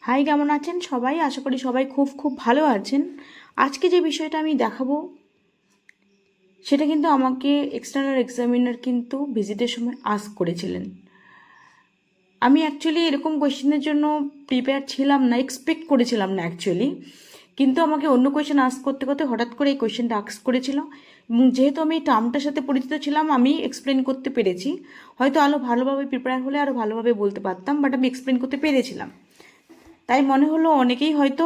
High, কেমন আছেন সবাই? আশা করি সবাই খুব খুব ভালো আছেন। আজকে যে বিষয়টা আমি দেখাবো সেটা কিন্তু আমাকে এক্সটার্নাল এক্সামিনার কিন্তু ভিজিটের সময় আস্ক করেছিলেন। আমি অ্যাকচুয়ালি এরকম কোয়েশ্চেনের জন্য প্রিপেয়ার ছিলাম না, এক্সপেক্ট করেছিলাম না অ্যাকচুয়ালি, কিন্তু আমাকে অন্য কোয়েশ্চেন আস্ক করতে করতে হঠাৎ করে এই কোয়েশ্চেনটা আস্ক করেছিল এবং যেহেতু আমি এই টার্মটার সাথে পরিচিত ছিলাম আমি এক্সপ্লেন করতে পেরেছি। হয়তো আরও ভালোভাবে প্রিপেয়ার হলে আরও ভালোভাবে বলতে পারতাম, বাট আমি এক্সপ্লেন করতে পেরেছিলাম। তাই মনে হলো অনেকেই হয়তো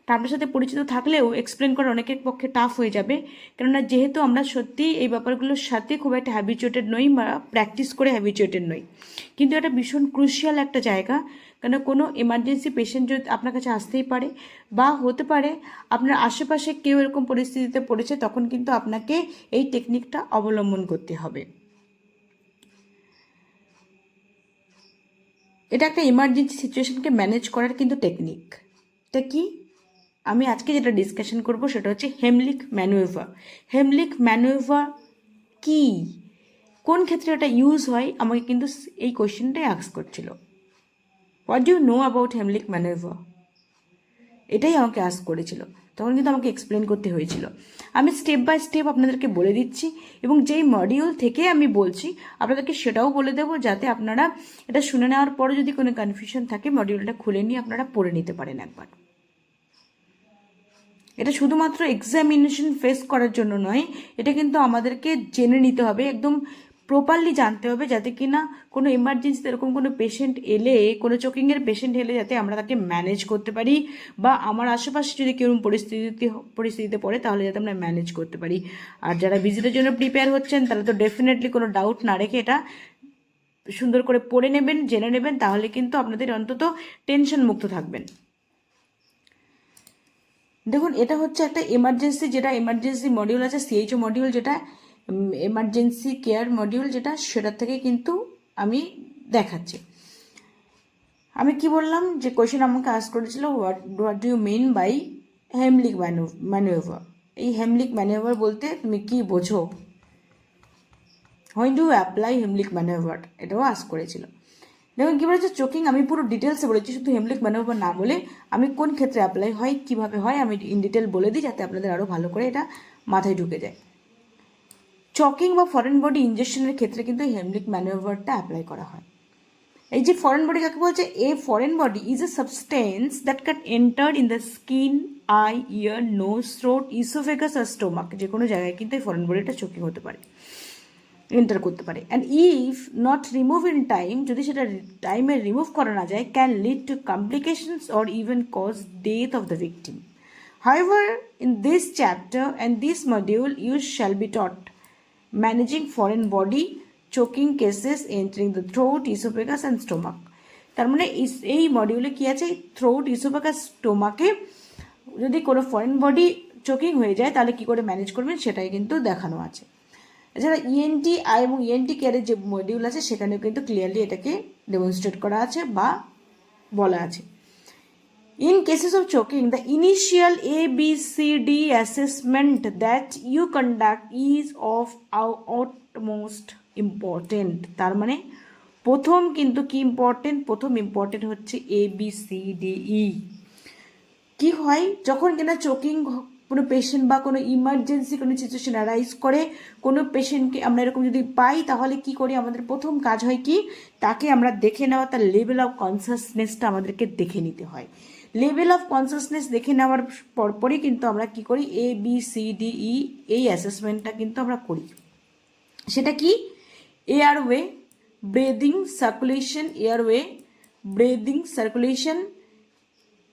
টার্মটার সাথে পরিচিত থাকলেও এক্সপ্লেন করা অনেকের পক্ষে টাফ হয়ে যাবে, কেননা যেহেতু আমরা সত্যি এই ব্যাপারগুলোর সাথে খুব একটা হ্যাবিচুয়েটেড নই বা প্র্যাকটিস করে হ্যাবিচুয়েটেড নই। কিন্তু এটা ভীষণ ক্রুশিয়াল একটা জায়গা, কেন কোনো এমার্জেন্সি পেশেন্ট যদি আপনার কাছে আসতেই পারে বা হতে পারে আপনার আশেপাশে কেউ এরকম পরিস্থিতিতে পড়েছে, তখন কিন্তু আপনাকে এই টেকনিকটা অবলম্বন করতে হবে। এটা একটা ইমার্জেন্সি সিচুয়েশনকে ম্যানেজ করার কিন্তু টেকনিক। এটা কি আমি আজকে যেটা ডিসকাশন করব সেটা হচ্ছে হেমলিক ম্যানুভার। হেমলিক ম্যানুভার কি, কোন ক্ষেত্রে এটা ইউজ হয়, আমাকে কিন্তু এই কোয়েশ্চেনটাই আস্ক করছিল। What do you know about Heimlich manoeuvre, এটাই আমাকে আস্ক করেছিল। তখন কিন্তু আমাকে এক্সপ্লেন করতে হয়েছিল। আমি স্টেপ বাই স্টেপ আপনাদেরকে বলে দিচ্ছি এবং যেই মডিউল থেকে আমি বলছি আপনাদেরকে সেটাও বলে দেবো, যাতে আপনারা এটা শুনে নেওয়ার পরে যদি কোনো কনফিউশন থাকে মডিউলটা খুলে নিয়ে আপনারা পড়ে নিতে পারেন একবার। এটা শুধুমাত্র এক্সামিনেশন ফেস করার জন্য নয়, এটা কিন্তু আমাদেরকে জেনে নিতে হবে, একদম প্রপারলি জানতে হবে, যাতে কিনা কোনো এমার্জেন্সিতে এরকম কোনো পেশেন্ট এলে, কোনো চোকিংয়ের পেশেন্ট এলে যাতে আমরা তাকে ম্যানেজ করতে পারি, বা আমার আশেপাশে যদি কেউ পরিস্থিতিতে পড়ে তাহলে যাতে আমরা ম্যানেজ করতে পারি। আর যারা ভিজিটের জন্য প্রিপেয়ার হচ্ছেন তারা তো ডেফিনেটলি কোনো ডাউট না রেখে এটা সুন্দর করে পড়ে নেবেন, জেনে নেবেন, তাহলে কিন্তু আপনাদের অন্তত টেনশন মুক্ত থাকবেন। দেখুন, এটা হচ্ছে একটা এমার্জেন্সি, যেটা এমার্জেন্সি মডিউল আছে সিএইচও মডিউল, যেটা এমার্জেন্সি কেয়ার মডিউল, যেটা সেটার থেকে কিন্তু আমি দেখাচ্ছি। আমি কি বললাম, যে কোয়েশ্চেন আমাকে আস্ক করেছিল what do you mean by Heimlich manoeuvre. এই হেমলিক ম্যানুভার বলতে তুমি কি বোঝো, when do apply Heimlich manoeuvre, এটাও আস্ক করেছিল। দেখুন কী বলেছে, চোকিং আমি পুরো ডিটেলসে বলেছি, শুধু হেমলিক ম্যানুভার না বলে আমি কোন ক্ষেত্রে অ্যাপ্লাই হয়, কীভাবে হয় আমি ইন ডিটেল বলে দিই, যাতে আপনাদের আরও ভালো করে এটা মাথায় ঢুকে যায়। চকিং বা ফরেন বডি ইনজেকশনের ক্ষেত্রে কিন্তু হেমলিক ম্যানুভারটা অ্যাপ্লাই করা হয়। এই যে ফরেন বডি কাকে বলছে, a foreign body is a substance that can enter in the skin, eye, ear, nose, throat, oesophagus আর স্টোমাক, যে কোনো জায়গায় কিন্তু এই ফরেন বডিটা চকিং হতে পারে, এন্টার করতে পারে। And if not remove in time, যদি সেটা টাইমে রিমুভ করা না যায়, can lead to complications or even cause death of the victim. However, in this chapter and this module, you shall be taught managing foreign body choking cases entering the throat, esophagus and stomach. তার মানে এই মডিউলে কি আছে, throat, oesophagus, স্টোমাকে যদি কোনো foreign body চোকিং হয়ে যায় তাহলে কি করে ম্যানেজ করবেন সেটাই কিন্তু দেখানো আছে। এছাড়া ইএনটি আই এবং ইএনটি কেয়ারের যে মডিউল আছে সেখানেও কিন্তু ক্লিয়ারলি এটাকে ডেমনস্ট্রেট করা আছে বা বলা আছে। In cases of choking, the initial ABCD assessment that you conduct is of utmost important. তার মানে প্রথম কিন্তু কি ইম্পর্টেন্ট, প্রথম ইম্পর্টেন্ট হচ্ছে ABCDE। কি হয় যখন কিনা চোকিং কোনো পেশেন্ট বা কোনো ইমার্জেন্সি কোনো সিচুয়েশন অ্যারাইজ করে, কোনো পেশেন্টকে আমরা এরকম যদি পাই তাহলে কি করি, আমাদের প্রথম কাজ হয় কি, তাকে আমরা দেখে নেওয়া, তার লেভেল অফ কনসাসনেসটা আমাদেরকে দেখে নিতে হয়। লেভেল অফ কনসাসনেস দেখে নেওয়ার পরপরই কিন্তু আমরা কি করি, ABCDE এই অ্যাসেসমেন্টটা কিন্তু আমরা করি। সেটা কি, airway, breathing, circulation, airway, breathing, circulation,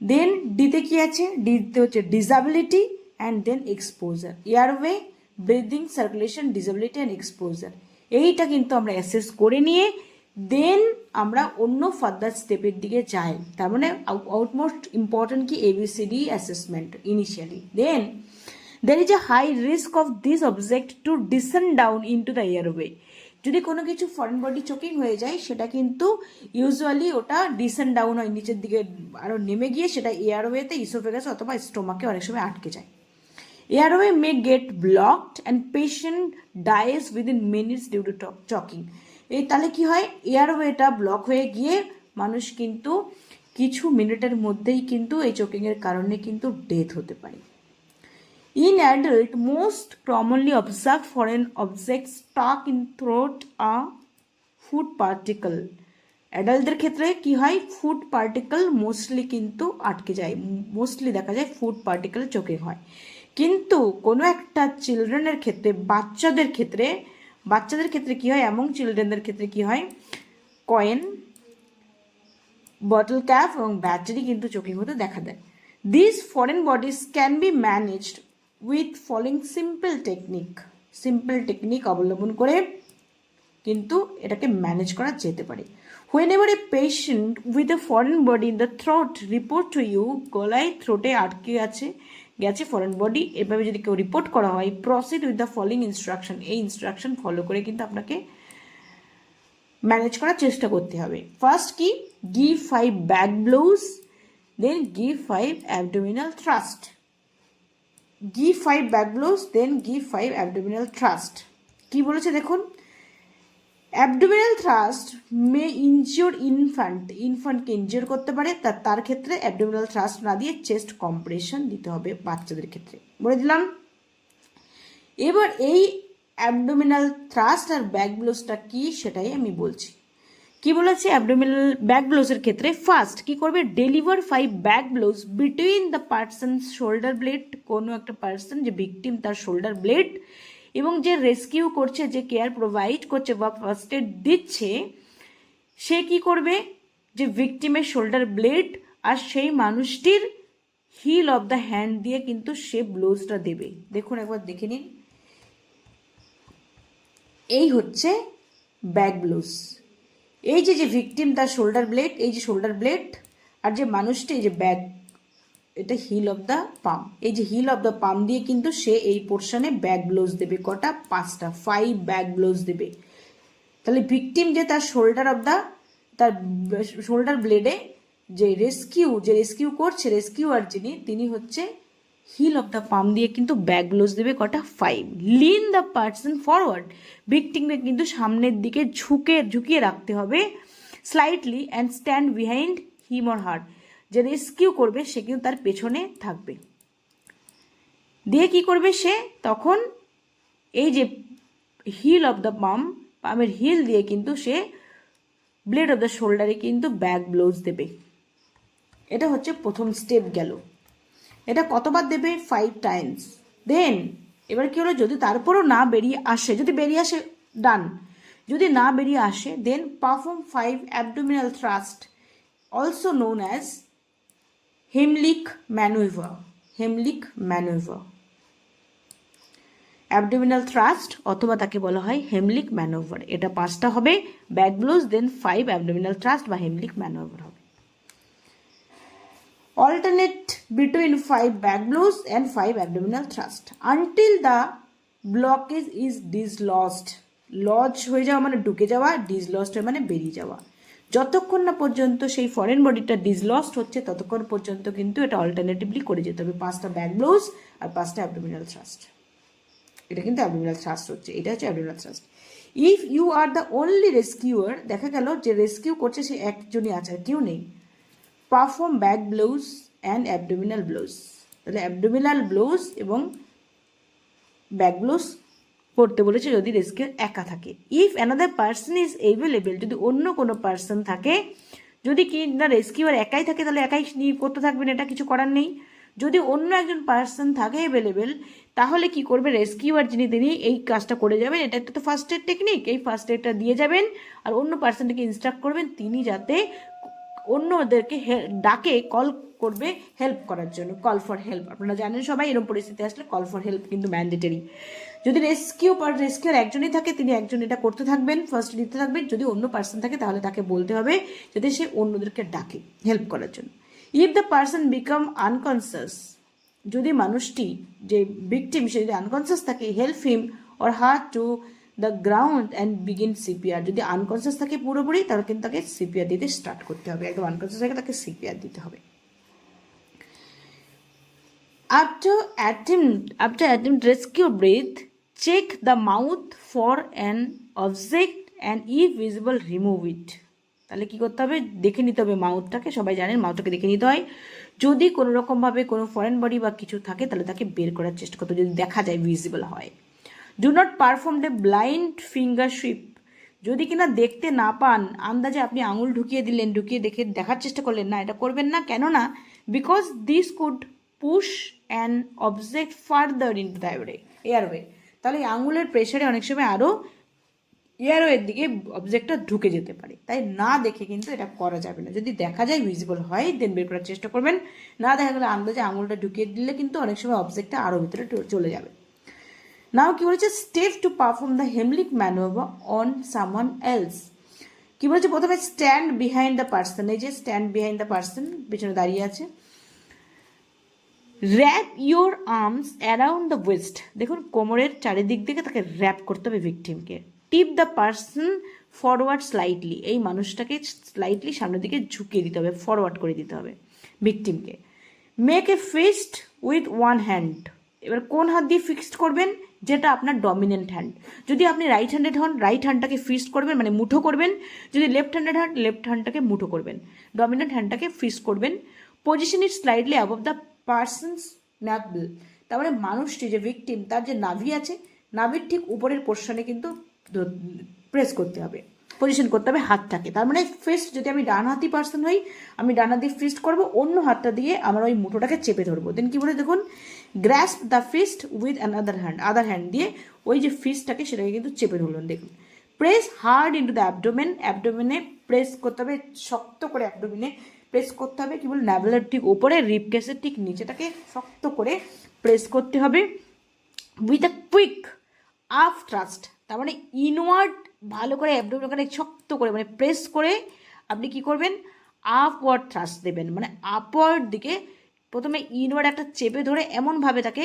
then ডিতে কি আছে, ডিতে হচ্ছে disability and then exposure. Airway, breathing, circulation, disability and exposure, এইটা কিন্তু আমরা অ্যাসেস করে নিয়ে দেন আমরা অন্য ফার্দার স্টেপের দিকে যাই। তার মানে আউটমোস্ট ইম্পর্টেন্ট কি, ABCD assessment initially. Then there is a high risk of this object to descend down into the airway. যদি কোনো কিছু ফরেন বডি চোকিং হয়ে যায় সেটা কিন্তু ইউজুয়ালি ওটা ডিসেন্ড ডাউন হয়, নিচের দিকে আরও নেমে গিয়ে সেটা এয়ারওয়েতে, ইসোফেগাস অথবা স্টোমাকে অনেক সময় আটকে যায়। Airway may get blocked and patient dies within minutes due to choking. এই তাহলে কি হয়, এয়ারওয়েটা ব্লক হয়ে গিয়ে মানুষ কিন্তু কিছু মিনিটের মধ্যেই কিন্তু এই চোকিংয়ের কারণে কিন্তু ডেথ হতে পারে। In adult, most commonly observed foreign objects stuck in throat are food particle. অ্যাডাল্টদের ক্ষেত্রে কি হয়, ফুড পার্টিকেল মোস্টলি কিন্তু আটকে যায়, মোস্টলি দেখা যায় ফুড পার্টিকেল চোখে হয়। কিন্তু কোনো একটা চিলড্রেনের ক্ষেত্রে, বাচ্চাদের ক্ষেত্রে কি হয়, এমন চিলড্রেনদের ক্ষেত্রে কি হয়, কয়েন, বটল ক্যাপ এবং ব্যাটারি কিন্তু চোখে হতে দেখা দেয়। This foreign bodies can be managed with following simple technique অবলম্বন করে কিন্তু এটাকে ম্যানেজ করা যেতে পারে। Whenever a patient with a foreign body in the throat report to you, গলায় থ্রোটে আটকে গেছে ফরেন বডি, এভাবে যদি কেউ রিপোর্ট করা হয়, proceed with the following instruction, এই ইনস্ট্রাকশন ফলো করে কিন্তু আপনাকে ম্যানেজ করার চেষ্টা করতে হবে। ফার্স্ট কি, give 5 back blows, then give 5 abdominal thrust. Give 5 back blows, then give 5 abdominal thrust. কি বলেছে দেখুন, অ্যাবডোমিনাল থ্রাস্ট মে ইনজিওর ইনফ্যান্টকে ইনজিওর করতে পারে, তার ক্ষেত্রে অ্যাবডোমিনাল থ্রাস্ট না দিয়ে চেস্ট কম্প্রেশন দিতে হবে বাচ্চাদের ক্ষেত্রে, বলে দিলাম। এবার এই অ্যাবডোমিনাল থ্রাস্ট আর ব্যাক ব্লোজটা কি সেটাই আমি বলছি। কি বলেছে, অ্যাবডোমিনাল ব্যাক ব্লোজের ক্ষেত্রে ফার্স্ট কি করবে, deliver 5 back blows between the persons shoulder blade, কোনো একটা পার্সন যে ভিকটিম তার শোল্ডার ব্লেড এবং যে রেস্কিউ করছে, যে কেয়ার প্রোভাইড করছে বা ফার্স্ট এড দিচ্ছে, সে কি করবে, যে ভিকটিমের শোল্ডার ব্লেড আর সেই মানুষটির হিল অফ দ্য হ্যান্ড দিয়ে কিন্তু সে ব্লোজটা দেবে। দেখুন একবার দেখে নিন, এই হচ্ছে ব্যাক ব্লোজ। এই যে ভিকটিম তার শোল্ডার ব্লেড, এই যে শোল্ডার ব্লেড আর যে মানুষটি এই যে ব্যাক, এটা হিল অফ দ্য পাম, এই যে হিল অফ দ্য পাম দিয়ে কিন্তু সে এই পোর্শনে ব্যাক ব্লোজ দেবে। কটা, 5টা, 5 ব্যাক ব্লোজ দেবে। তাহলে ভিকটিম যে তার শোল্ডার ব্লেডে যে রেস্কিউ করছে, রেস্কিউয়ার তিনি হচ্ছে হিল অফ দ্য পাম দিয়ে কিন্তু ব্যাক ব্লোজ দেবে। কটা, 5। লিন দ্য পার্সন ফরওয়ার্ড, ভিকটিমকে কিন্তু সামনের দিকে ঝুঁকিয়ে রাখতে হবে slightly, and stand behind him or her, যে রেস্কিউ করবে সে কিন্তু তার পেছনে থাকবে। দিয়ে কি করবে সে, তখন এই যে হিল অফ দ্য পামের হিল দিয়ে কিন্তু সে ব্লেড অফ দ্য শোল্ডারে কিন্তু ব্যাক ব্লোজ দেবে। এটা হচ্ছে প্রথম স্টেপ গেল। এটা কতবার দেবে, 5 টাইমস। দেন এবার কি হলো, যদি তারপরও না বেরিয়ে আসে, যদি বেরিয়ে আসে ডান, যদি না বেরিয়ে আসে then perform 5 abdominal thrust, also known as Heimlich manoeuvre. Abdominal thrust অথবা তাকে বলা হয় হেমলিক ম্যানুভার। এটা 5টা হবে back blows, then 5 abdominal thrust বা হেমলিক ম্যানুভার হবে। Alternate between 5 back blows and 5 abdominal thrust until the blockage is dislodged. Lodge হয়ে যাওয়া মানে ঢুকে যাওয়া, ডিসলস্ট হয়ে মানে বেরিয়ে যাওয়া। যতক্ষণ না পর্যন্ত সেই ফরেন বডিটা ডিসলস্ট হচ্ছে ততক্ষণ পর্যন্ত কিন্তু এটা অল্টারনেটিভলি করে যেতে হবে। 5টা ব্যাক ব্লোজ আর 5টা অ্যাবডোমিনাল থ্রাস্ট। এটা কিন্তু অ্যাবডোমিনাল থ্রাস্ট হচ্ছে, এটা হচ্ছে abdominal thrust. If you are the only rescuer, দেখা গেল যে রেস্কিউ করছে সে একজনই আছে, আর কেউ নেই, perform back blows and abdominal blows. তাহলে অ্যাবডোমিনাল ব্লোজ এবং ব্যাক ব্লোজ করতে বলেছে যদি রেস্কিউ একা থাকে। If another person is available, যদি অন্য কোনো পার্সন থাকে, যদি কি না রেস্কিউয়ার একাই থাকে তাহলে একাই করতে থাকবেন, এটা কিছু করার নেই। যদি অন্য একজন পার্সন থাকে অ্যাভেলেবেল তাহলে কি করবে, রেস্কিউয়ার তিনি এই কাজটা করে যাবেন। এটা একটা তো ফার্স্ট এড টেকনিক, এই ফার্স্ট এডটা দিয়ে যাবেন আর অন্য পার্সনটাকে ইনস্ট্রাক্ট করবেন তিনি যাতে অন্যদেরকে ডাকে, কল করবে হেল্প করার জন্য, কল ফর হেল্প। আপনারা জানেন সবাই এরকম পরিস্থিতি আসলে কল ফর হেল্প কিন্তু ম্যান্ডেটরি। যদি রেস্কিউয়ার একজনই থাকে তিনি একজন এটা করতে থাকবেন, ফার্স্ট দিতে থাকবেন। যদি অন্য পার্সন থাকে তাহলে তাকে বলতে হবে যাতে সে অন্যদেরকে ডাকে হেল্প করার জন্য। If the person become unconscious, যদি মানুষটি যে ভিকটিম সে যদি আনকনসিয়াস থাকে, help him or her to the ground and begin CPR. যদি আনকনসিয়াস থাকে পুরোপুরি তাহলে কিন্তু তাকে সিপিআর দিতে স্টার্ট করতে হবে, একদম আনকনসিয়াস থাকে তাকে সিপিআর দিতে হবে। After attempt rescue breath, check the mouth for an object and if visible remove it. তাহলে কি করতে হবে, দেখে নিতে হবে মাউথটাকে, সবাই জানেন মাউথটাকে দেখে নিতে হয়। যদি কোনো রকমভাবে কোনো ফরেন বডি বা কিছু থাকে তাহলে তাকে বের করার চেষ্টা করতে, যদি দেখা যায় ভিজিবল হয়। Do not perform the blind finger sweep, যদি কিনা দেখতে না পান, আন্দাজে আপনি আঙুল ঢুকিয়ে দিলেন, ঢুকিয়ে দেখার চেষ্টা করলেন, না এটা করবেন না। কেননা because this could push an object further in to the airway, তাহলে এই আঙুলের প্রেশারে অনেক সময় আরও এয়ারওয়ের দিকে অবজেক্টটা ঢুকে যেতে পারে, তাই না দেখে কিন্তু এটা করা যাবে না। যদি দেখা যায় ভিজিবল হয় দেন বের করার চেষ্টা করবেন, না দেখা গেলে আন্দাজে আঙুলটা ঢুকিয়ে দিলে কিন্তু অনেক সময় অবজেক্টটা আরও ভিতরে চলে যাবে। নাও কি বলেছে, step to perform the Heimlich manoeuvre on someone else. কি বলেছে, প্রথমে স্ট্যান্ড বিহাইন্ড দ্য পার্সন, এই যে স্ট্যান্ড বিহাইন্ড দ্য পার্সন, পেছনে দাঁড়িয়ে আছে। Wrap your arms around the waist, দেখুন কোমরের চারিদিক থেকে তাকে র্যাপ করতে হবে ভিকটিমকে। Tip the person forward slightly, এই মানুষটাকে স্লাইটলি সামনের দিকে ঝুঁকিয়ে দিতে হবে, ফরওয়ার্ড করে দিতে হবে ভিকটিমকে। Make a fist with one hand, এবার কোন হাত দিয়ে ফিক্সড করবেন, যেটা আপনার ডমিনেন্ট হ্যান্ড। যদি আপনি রাইট হ্যান্ডেড হন, রাইট হ্যান্ডটাকে ফিক্সড করবেন, মানে মুঠো করবেন। যদি লেফট হ্যান্ডেড হন, লেফট হ্যান্ডটাকে মুঠো করবেন, ডমিনেন্ট হ্যান্ডটাকে ফিক্সড করবেন। Position it slightly above the person's navel, তার মানে মানুষটি যে ভিকটিম তার যে নাভি আছে, নাভির ঠিক উপরের পোর্শনে কিন্তু প্রেস করতে হবে, পজিশন করতে হবে হাতটাকে। তার মানে ফিস্ট, যদি আমি ডান হাতি পার্সন হই, আমি ডান হাত দিয়ে ফিস্ট করবো, অন্য হাতটা দিয়ে আমার ওই মুঠোটাকে চেপে ধরবো। দেন কি বলে দেখুন, grasp the fist with another hand, other hand দিয়ে ওই যে ফিস্টটাকে সেটাকে কিন্তু চেপে ধরলেন। দেখুন, press hard into the abdomen, অ্যাবডোমেনে প্রেস করতে হবে, শক্ত করে অ্যাবডোমেনে প্রেস করতে হবে। কি বল, ন্যাভেলের ঠিক ওপরে, রিপ কেসের ঠিক নিচেটাকে শক্ত করে প্রেস করতে হবে। With a quick up thrust, তার মানে ইনওয়ার্ড ভালো করে অ্যাবডোমেনটাকে শক্ত করে মানে প্রেস করে আপনি কি করবেন, আপওয়ার্ড থ্রাস্ট দেবেন, মানে আপওয়ার্ড দিকে প্রথমে ইনওয়ার্ড একটা চেপে ধরে এমনভাবে তাকে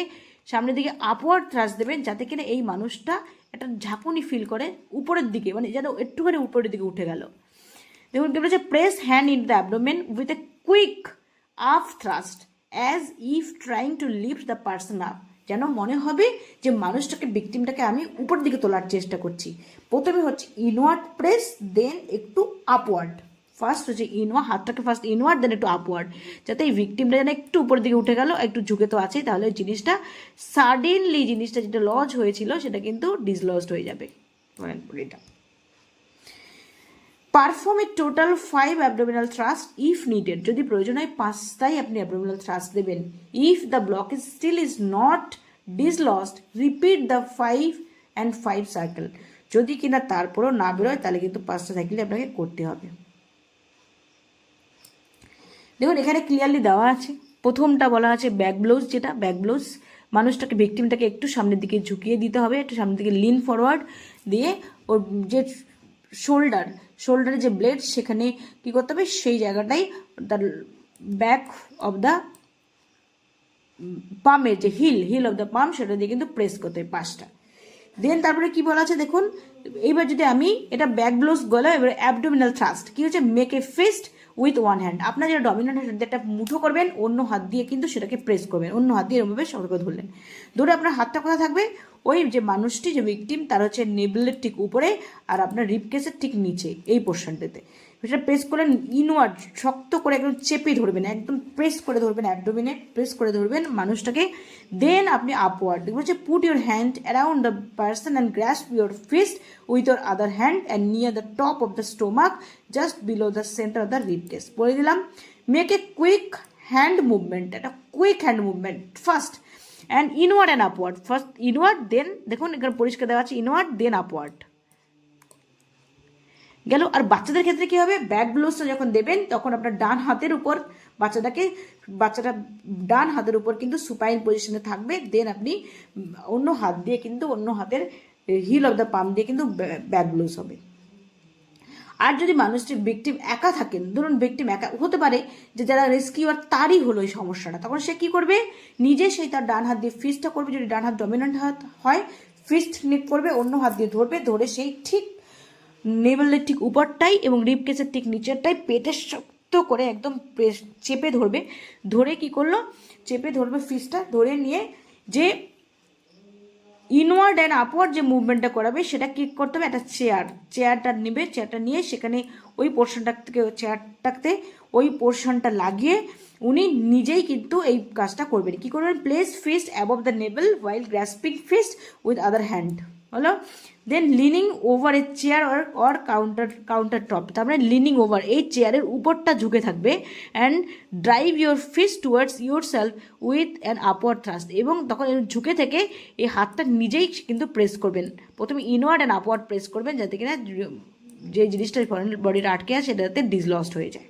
সামনের দিকে আপওয়ার্ড থ্রাস্ট দেবেন যাতে কিনা এই মানুষটা একটা ঝাঁকুনি ফিল করে উপরের দিকে, মানে যেন একটুখানি উপরের দিকে উঠে গেল। দেখুন কি বলেছে, press hand in the abdomen with a quick up thrust as if trying to lift the person up, যেন মনে হবে যে মানুষটাকে, ভিকটিমটাকে আমি উপর দিকে তোলার চেষ্টা করছি। প্রথমে হচ্ছে ইনওয়ার্ড প্রেস, দেন একটু আপওয়ার্ড। ফার্স্ট হচ্ছে ইনওয়ার্ড, হাতটাকে ফার্স্ট ইনওয়ার্ড, দেন একটু আপওয়ার্ড, যাতে এই ভিকটিমটা যেন একটু উপর দিকে উঠে গেল, একটু ঝুঁকে তো আছেই, তাহলে ওই জিনিসটা সাডেনলি জিনিসটা যেটা লজ হয়েছিল সেটা কিন্তু ডিসলজড হয়ে যাবে। এটা perform a total 5 abdominal thrust if needed, যদি প্রয়োজন হয় 5টাই আপনি অ্যাবডোমিনাল থ্রাস্ট দেবেন। If the block is still is not dislodged, repeat the 5 and 5 circle, যদি কিনা তারপরেও না বেরোয় তাহলে কিন্তু 5টা সাইকেল আপনাকে করতে হবে। দেখুন এখানে ক্লিয়ারলি দেওয়া আছে, প্রথমটা বলা আছে ব্যাক ব্লাউজ, যেটা ব্যাক ব্লাউজ মানুষটাকে, ভিকটিমটাকে একটু সামনের দিকে ঝুঁকিয়ে দিতে হবে, একটু সামনের দিকে লিন ফরওয়ার্ড দিয়ে ওর যে শোল্ডারে যে ব্লেড সেখানে কি করতে হবে, সেই জায়গাটাই তার ব্যাক অফ দ্য পামের যে হিল অফ দ্য পাম সেটা দিয়ে কিন্তু প্রেস করতে হবে 5টা। দেন তারপরে কি বলা আছে দেখুন, এইবার যদি আমি এটা ব্যাক ব্লাউজ গলা, এবার অ্যাবডোমিনাল থ্রাস্ট কি হচ্ছে, make a fist with one hand, আপনার যেটা ডমিনেন্ট হ্যান্ড একটা মুঠো করবেন, অন্য হাত দিয়ে কিন্তু সেটাকে প্রেস করবেন, অন্য হাত দিয়ে এরকমভাবে সতর্ক ধরলেন, ধরে আপনার হাতটা কোথায় থাকবে, ওই যে মানুষটি যে ভিকটিম তার হচ্ছে নেবলের ঠিক উপরে আর আপনার রিপকেসের ঠিক নিচে এই পোর্শনটাতে সেটা প্রেস করলেন, ইনওয়ার্ড শক্ত করে একদম চেপে ধরবেন, একদম প্রেস করে ধরবেন, অ্যাবডোমিনে প্রেস করে ধরবেন মানুষটাকে। দেন আপনি আপওয়ার্ড হচ্ছে put your hand around the person and grasp your fist with your other hand and near the top of the stomach just below the centre of the ribcage. বলে দিলাম, make a quick hand movement, একটা quick hand movement first and inward and upward, first inward then, দেখুন এখানে পরিষ্কার দেওয়া আছে inward দেন upward গেল। আর বাচ্চাদের ক্ষেত্রে কী হবে, ব্যাক ব্লাউজটা যখন দেবেন তখন আপনার ডান হাতের উপর বাচ্চাটা ডান হাতের উপর কিন্তু সুপাইন পজিশনে থাকবে, দেন আপনি অন্য হাত দিয়ে কিন্তু অন্য হাতের হিল অফ দ্য পাম দিয়ে কিন্তু ব্যাক ব্লাউজ হবে। আর যদি মানুষটি ভিকটিম একা থাকেন, ধরুন ভিকটিম একা হতে পারে যে যারা রেস্কিউয়ার তারই হলো এই সমস্যাটা, তখন সে কী করবে, নিজে সেই তার ডান হাত দিয়ে ফিস্টটা করবে, যদি ডান হাত ডমিনেন্ট হাত হয় ফিস্ট নিক করবে, অন্য হাত দিয়ে ধরবে, ধরে সেই ঠিক নেভেলের ঠিক উপরটাই এবং রিপকেসের ঠিক নিচেরটাই পেটে শক্ত করে একদম চেপে ধরবে, ধরে কি করলো, চেপে ধরবে ফিস্টটা, ধরে নিয়ে যে ইনওয়ার্ড অ্যান্ড আপওয়ার্ড যে মুভমেন্টটা করাবে সেটা কি করতে হবে, একটা চেয়ারটা নেবে, চেয়ারটা নিয়ে সেখানে ওই পোর্শনটা থেকে চেয়ারটাতে ওই পোর্শনটা লাগিয়ে উনি নিজেই কিন্তু এই কাজটা করবেন। কি করবেন, place fist above the navel while grasping fist with other hand, হলো। Then leaning over a chair or counter top, তার মানে লিনিং ওভার, এই চেয়ারের উপরটা ঝুঁকে থাকবে, and drive your fist towards yourself with an upward thrust, এবং তখন ঝুঁকে থেকে এই হাতটা নিজেই কিন্তু প্রেস করবেন। প্রথমে ইনওয়ার্ড অ্যান্ড আপওয়ার্ড প্রেস করবেন, যাতে কিনা যে জিনিসটা বডিটা আটকে আছে সেটা যাতে ডিসলস্ট হয়ে যায়।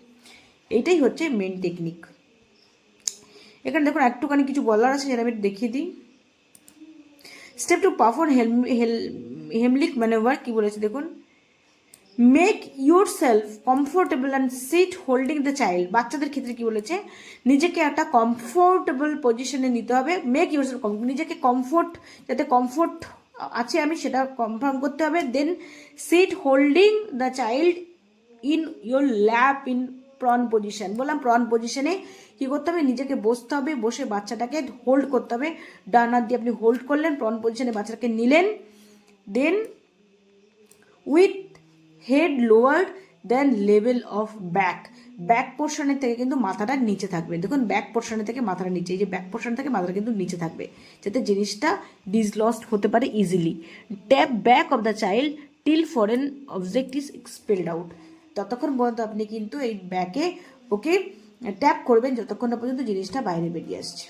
এইটাই হচ্ছে মেন টেকনিক। এখানে দেখুন একটুখানি কিছু বলার আছে, যেটা আমি দেখিয়ে দিই। স্টেপ টু পারফর্ম হেমলিক ম্যানুভার কি বলেছে দেখুন, make your self comfortable and sit holding the child. বাচ্চাদের ক্ষেত্রে কি বলেছে, নিজেকে একটা কমফোর্টেবল পজিশনে নিতে হবে। মেক ইউর সেলফ, নিজেকে কমফোর্ট, যাতে কমফোর্ট আছে আমি সেটা কনফার্ম করতে হবে। Then sit holding the child in your lap in prone position, বললাম প্রন পজিশনে কী করতে হবে, নিজেকে বসতে হবে, বসে বাচ্চাটাকে হোল্ড করতে হবে, ডান হাত দিয়ে আপনি হোল্ড করলেন, প্রন পজিশনে বাচ্চাটাকে নিলেন। Then with head lowered then level of back পোর্শনের থেকে কিন্তু মাথাটা নিচে থাকবে। দেখুন ব্যাক পোর্শনের থেকে মাথাটা নিচে, এই যে ব্যাক পোর্শন থেকে মাথাটা কিন্তু নিচে থাকবে, যাতে জিনিসটা ডিসলস্ট হতে পারে easily. Tap back of the child till foreign object is expelled out, ততক্ষণ পর্যন্ত আপনি কিন্তু এই ব্যাকে ওকে ট্যাপ করবেন যতক্ষণ না পর্যন্ত জিনিসটা বাইরে বেরিয়ে আসছে।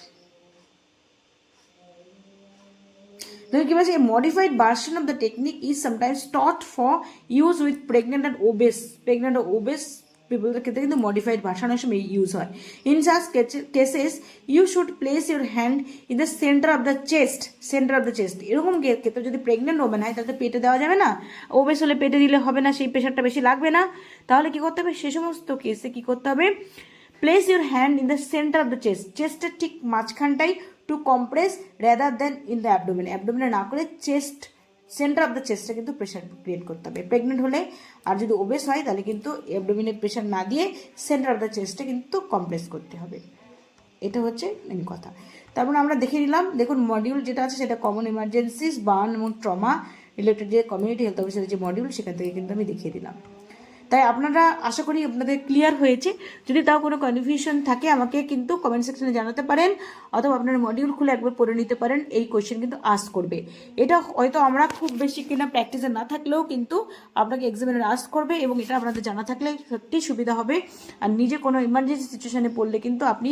দেখুন কি বলছে, modified version of the technique is sometimes taught for use with pregnant and obese পিপলদের ক্ষেত্রে কিন্তু মডিফাইড ভার্সন অনেক সময় ইউজ হয়। In such cases you should place your hand in the centre of the chest, এরকম ক্ষেত্রে যদি pregnant women হয় তাহলে পেটে দেওয়া যাবে না, ওবেস হলে পেটে দিলে হবে না, সেই প্রেশারটা বেশি লাগবে না। তাহলে কি করতে হবে, সে সমস্ত কেসে কি করতে হবে, place your hand in the centre of the চেস্টের ঠিক মাঝখানটাই, to compress rather than in the অ্যাবডোমেনে না করে চেস্ট, সেন্টার অফ দ্য চেস্টে কিন্তু প্রেশার ক্রিয়েট করতে হবে প্রেগনেন্ট হলে। আর যদি ওবেস হয় তাহলে কিন্তু অ্যাবডোমেনে প্রেশার না দিয়ে সেন্টার অফ দ্য চেস্টে কিন্তু কম্প্রেস করতে হবে। এটা হচ্ছে মেন কথা। তারপর আমরা দেখে নিলাম, দেখুন মডিউল যেটা আছে সেটা কমন ইমার্জেন্সিস, বার্ন এবং ট্রমা রিলেটেড যে কমিউনিটি হেলথ অফিসারের যে মডিউল, সেখান থেকে কিন্তু আমি দেখিয়ে দিলাম। তাই আপনারা আশা করি আপনাদের ক্লিয়ার হয়েছে। যদি তাও কোনো কনফিউশন থাকে আমাকে কিন্তু কমেন্ট সেকশনে জানাতে পারেন, অথবা আপনারা মডিউল খুলে একবার পড়ে নিতে পারেন, এই কোয়েশ্চেন কিন্তু আস্ক করবে। এটা হয়তো আমরা খুব বেশি কিনা প্র্যাকটিসে না থাকলেও কিন্তু আপনাকে এক্সামিনার আস্ক করবে, এবং এটা আপনাদের জানা থাকলে সত্যিই সুবিধা হবে। আর নিজে কোনো ইমার্জেন্সি সিচুয়েশনে পড়লে কিন্তু আপনি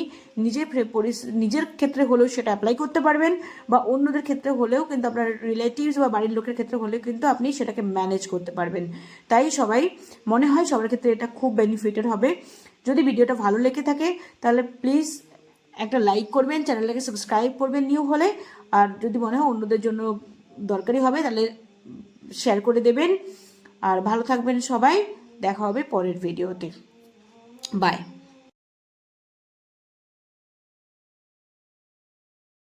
নিজের ক্ষেত্রে হলেও সেটা অ্যাপ্লাই করতে পারবেন, বা অন্যদের ক্ষেত্রে হলেও কিন্তু আপনার রিলেটিভস বা বাড়ির লোকের ক্ষেত্রে হলেও কিন্তু আপনি সেটাকে ম্যানেজ করতে পারবেন। তাই সবাই মনে হয় সবার ক্ষেত্রে এটা খুব বেনিফিটেড হবে। যদি ভিডিওটা ভালো লেগে থাকে তাহলে প্লিজ একটা লাইক করবেন, চ্যানেলটাকে সাবস্ক্রাইব করবেন নিউ হলে, আর যদি মনে হয় অন্যদের জন্য দরকারি হবে তাহলে শেয়ার করে দেবেন। আর ভালো থাকবেন সবাই, দেখা হবে পরের ভিডিওতে, বাই।